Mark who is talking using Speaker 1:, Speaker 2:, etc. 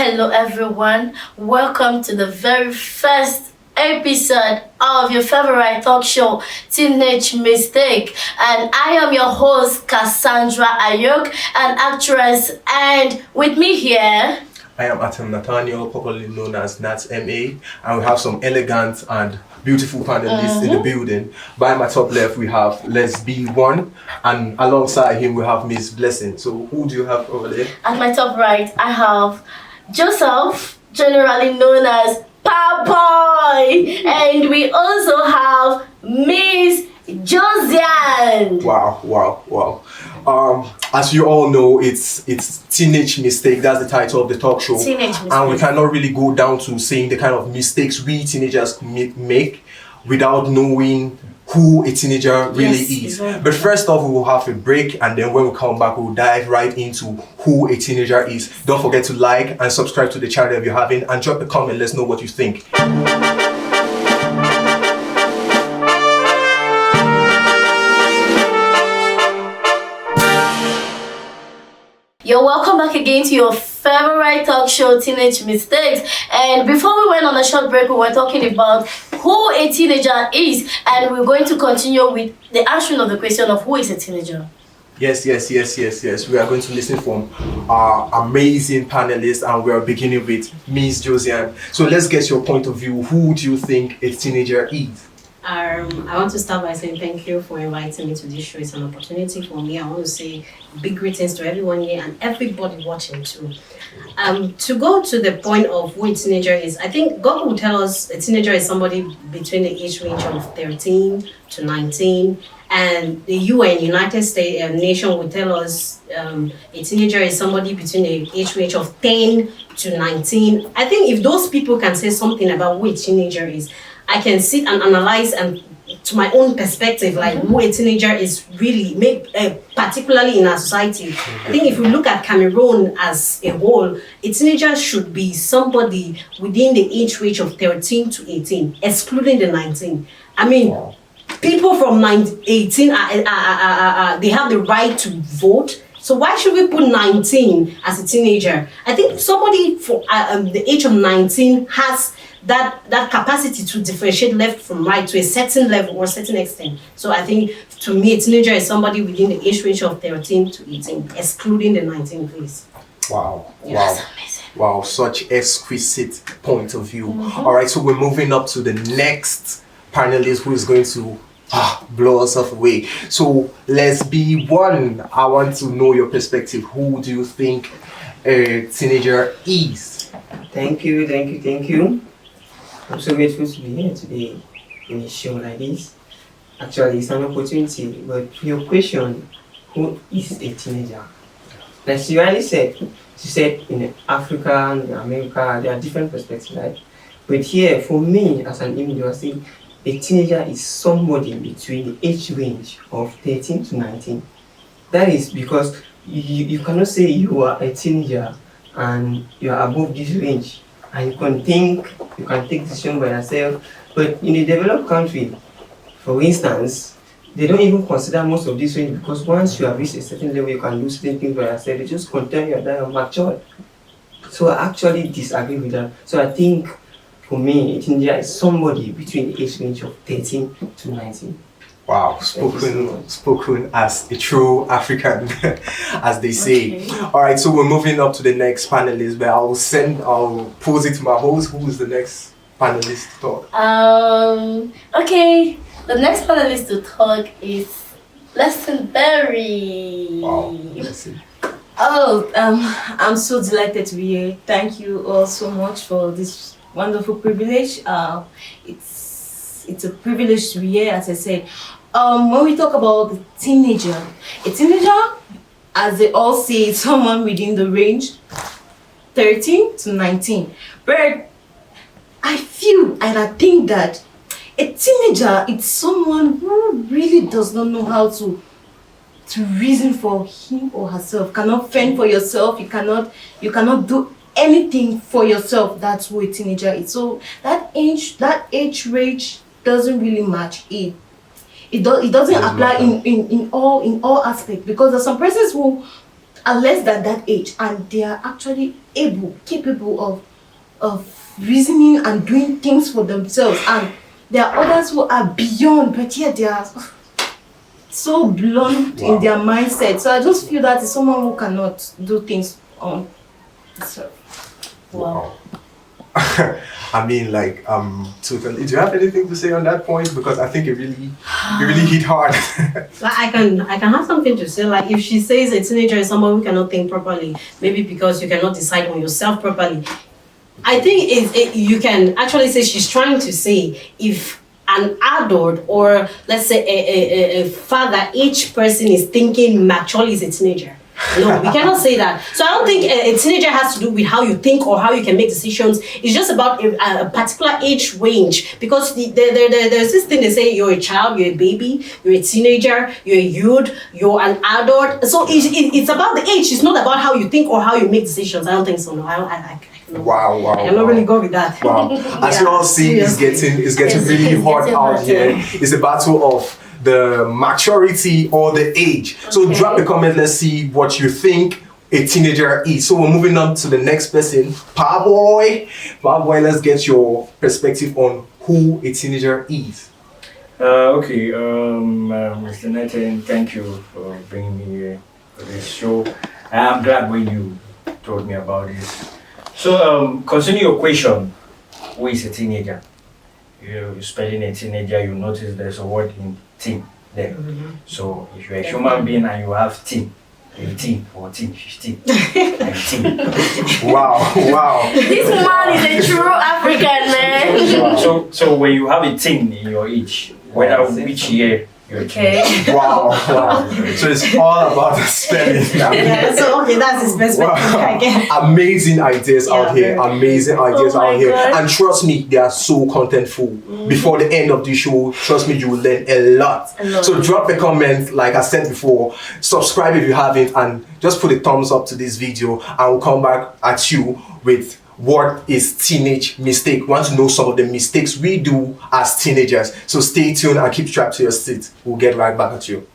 Speaker 1: Hello everyone, welcome to the very first episode of your favorite talk show, Teenage Mistake. And I am your host, Cassandra Ayuk, an actress, and with me here...
Speaker 2: I am Atem Nathaniel, popularly known as Nats MA, and we have some elegant and beautiful panelists in the building. By my top left, we have Les B1, and alongside him, we have Miss Blessing. So who do you have over there?
Speaker 1: At my top right, I have Joseph, generally known as Part1, and we also have Miss Josiane.
Speaker 2: Wow. As you all know, it's Teenage Mistake. That's the title of the talk show.
Speaker 1: Teenage Mistake.
Speaker 2: And we cannot really go down to saying the kind of mistakes we teenagers make without knowing who a teenager really is. But first off, we will have a break, and then when we come back, we'll dive right into who a teenager is. Don't forget to like and subscribe to the channel if you haven't, and drop a comment. Let's know what you think.
Speaker 1: You're welcome back again to your favorite talk show, Teenage Mistakes. And before we went on a short break, we were talking about who a teenager is, and we're going to continue with the answering of the question of who is a teenager.
Speaker 2: Yes. We are going to listen from our amazing panelists, and we are beginning with Miss Josiane. So let's get your point of view. Who do you think a teenager is?
Speaker 3: I want to start by saying thank you for inviting me to this show. It's an opportunity for me. I want to say big greetings to everyone here and everybody watching too. To go to the point of who a teenager is, I think God will tell us a teenager is somebody between the age range of 13 to 19. And the UN, United States Nation, will tell us a teenager is somebody between the age range of 10 to 19. I think if those people can say something about who a teenager is, I can sit and analyze and to my own perspective, like who a teenager is really, particularly in our society. I think if we look at Cameroon as a whole, a teenager should be somebody within the age range of 13 to 18, excluding the 19. I mean, people from 18, they have the right to vote. So why should we put 19 as a teenager? I think somebody for the age of 19 has that capacity to differentiate left from right to a certain level or a certain extent. So I think, to me, a teenager is somebody within the age range of 13 to 18, excluding the 19, please.
Speaker 2: Wow, such exquisite point of view. All right, so we're moving up to the next panelist who is going to blow us off away. So let's be one. I want to know your perspective. Who do you think a teenager is?
Speaker 4: Thank you. I'm so grateful to be here today in a show like this. Actually, it's an opportunity, but to your question, who is a teenager? Like she rightly said, in Africa and America, there are different perspectives, right? But here, for me, as an individual, I say a teenager is somebody between the age range of 13 to 19. That is because you cannot say you are a teenager and you are above this range. And you can think, you can take decisions by yourself. But in a developed country, for instance, they don't even consider most of this range because once you have reached a certain level, you can do certain things by yourself. They just consider you are matured. So I actually disagree with that. So I think, for me, a teenager is somebody between the age range of 13 to 19.
Speaker 2: Wow, spoken as a true African, as they say. Okay. All right, so we're moving up to the next panelist, but I'll pose it to my host. Who is the next panelist to talk?
Speaker 1: Okay, the next panelist to talk is Lesson Berry.
Speaker 2: Wow, Lesson.
Speaker 5: I'm so delighted to be here. Thank you all so much for this wonderful privilege. It's a privilege to be here, as I said. When we talk about the teenager, a teenager, as they all say, is someone within the range 13 to 19. But I feel and I think that a teenager is someone who really does not know how to reason for him or herself, cannot fend for yourself, you cannot do anything for yourself. That's who a teenager is. So that age range doesn't really match it. It doesn't apply in all aspects, because there's some persons who are less than that age, and they are actually capable of reasoning and doing things for themselves. And there are others who are beyond, but yet they are so blunt in their mindset. So I just feel that is someone who cannot do things on. So,
Speaker 2: wow. I mean, like, totally. Do you have anything to say on that point? Because I think it really hit hard.
Speaker 3: I can have something to say. Like, if she says a teenager is someone who cannot think properly, maybe because you cannot decide on yourself properly. I think you can actually say she's trying to say if an adult, or let's say a father, each person is thinking maturely is a teenager. No, we cannot say that. So I don't think a teenager has to do with how you think or how you can make decisions. It's just about a particular age range. Because there's this thing they say, you're a child, you're a baby, you're a teenager, you're a youth, you're an adult. So it's about the age. It's not about how you think or how you make decisions. I don't think so. No,
Speaker 2: Wow.
Speaker 3: I cannot really go with that.
Speaker 2: Wow. As you all see, it's getting really hot out here. It's a battle of the maturity or the age. So drop a comment, let's see what you think a teenager is. So we're moving on to the next person. Part1, let's get your perspective on who a teenager is.
Speaker 6: Okay, Mr. Nathan, thank you for bringing me here for this show. I'm glad when you told me about this. So, concerning your question, who is a teenager? You're spelling a teenager, you notice there's a word in teen there. So, if you're a human being and you have teen, 18, 14, 15, 19.
Speaker 2: Wow.
Speaker 1: This man is a true African man.
Speaker 6: So when you have a teen in your age, whether which year you're
Speaker 1: Okay.
Speaker 2: Wow. So it's all about the spelling.
Speaker 3: Yeah, so okay, that's his perspective. I guess.
Speaker 2: Amazing ideas out here. Amazing ideas
Speaker 1: Oh my
Speaker 2: out here.
Speaker 1: God.
Speaker 2: And trust me, they are so contentful. Before the end of the show, trust me, you will learn a lot. So drop a comment, like I said before. Subscribe if you haven't, and just put a thumbs up to this video, and we'll come back at you with what is teenage mistake. We want to know some of the mistakes we do as teenagers. So stay tuned and keep strapped to your seat. We'll get right back at you.